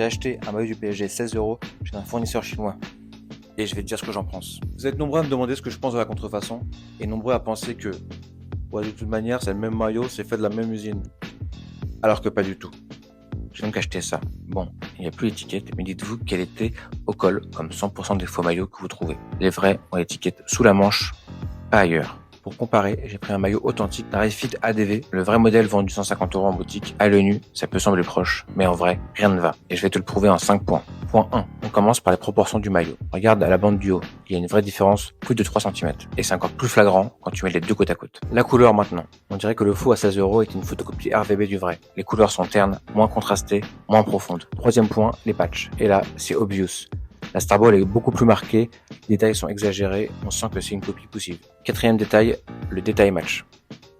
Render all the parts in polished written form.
J'ai acheté un maillot du PSG 16 € chez un fournisseur chinois. Et je vais te dire ce que j'en pense. Vous êtes nombreux à me demander ce que je pense de la contrefaçon et nombreux à penser que ouais, de toute manière c'est le même maillot, c'est fait de la même usine. Alors que pas du tout. J'ai donc acheté ça. Bon, il n'y a plus l'étiquette, mais dites-vous qu'elle était au col, comme 100% des faux maillots que vous trouvez. Les vrais ont l'étiquette sous la manche, pas ailleurs. Pour comparer, j'ai pris un maillot authentique d'un Refit ADV, le vrai modèle vendu 150 € en boutique. À l'œil nu, ça peut sembler proche, mais en vrai, rien ne va. Et je vais te le prouver en 5 points. Point 1. On commence par les proportions du maillot. Regarde à la bande du haut. Il y a une vraie différence, plus de 3 cm. Et c'est encore plus flagrant quand tu mets les deux côte à côte. La couleur maintenant. On dirait que le faux à 16 € est une photocopie RVB du vrai. Les couleurs sont ternes, moins contrastées, moins profondes. Troisième point, les patchs. Et là, c'est obvious. La Starball est beaucoup plus marquée, les détails sont exagérés, on sent que c'est une copie poussive. Quatrième détail, le détail match.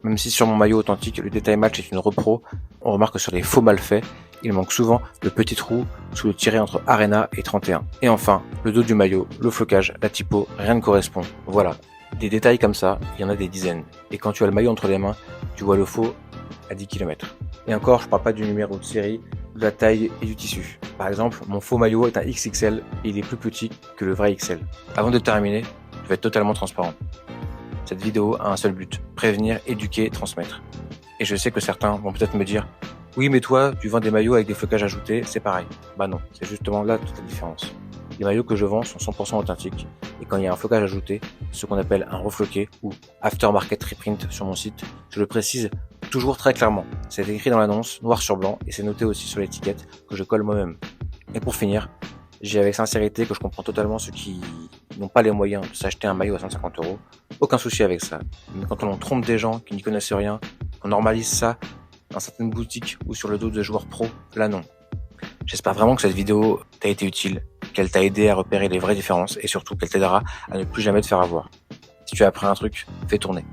Même si sur mon maillot authentique, le détail match est une repro, on remarque que sur les faux mal faits, il manque souvent le petit trou sous le tiret entre Arena et 31. Et enfin, le dos du maillot, le flocage, la typo, rien ne correspond. Voilà, des détails comme ça, il y en a des dizaines. Et quand tu as le maillot entre les mains, tu vois le faux à 10 km. Et encore, je parle pas du numéro de série, de la taille et du tissu. Par exemple, mon faux maillot est un XXL et il est plus petit que le vrai XL. Avant de terminer, je vais être totalement transparent. Cette vidéo a un seul but, prévenir, éduquer, transmettre. Et je sais que certains vont peut-être me dire « Oui, mais toi, tu vends des maillots avec des flocages ajoutés, c'est pareil. » Bah non, c'est justement là toute la différence. Les maillots que je vends sont 100% authentiques. Et quand il y a un flocage ajouté, ce qu'on appelle un refloqué ou aftermarket reprint sur mon site, je le précise toujours très clairement. C'est écrit dans l'annonce, noir sur blanc, et c'est noté aussi sur l'étiquette que je colle moi-même. Et pour finir, j'ai avec sincérité que je comprends totalement ceux qui n'ont pas les moyens de s'acheter un maillot à 150 €. Aucun souci avec ça. Mais quand on trompe des gens qui n'y connaissent rien, qu'on normalise ça dans certaines boutiques ou sur le dos de joueurs pro, là non. J'espère vraiment que cette vidéo t'a été utile, qu'elle t'a aidé à repérer les vraies différences et surtout qu'elle t'aidera à ne plus jamais te faire avoir. Si tu as appris un truc, fais tourner.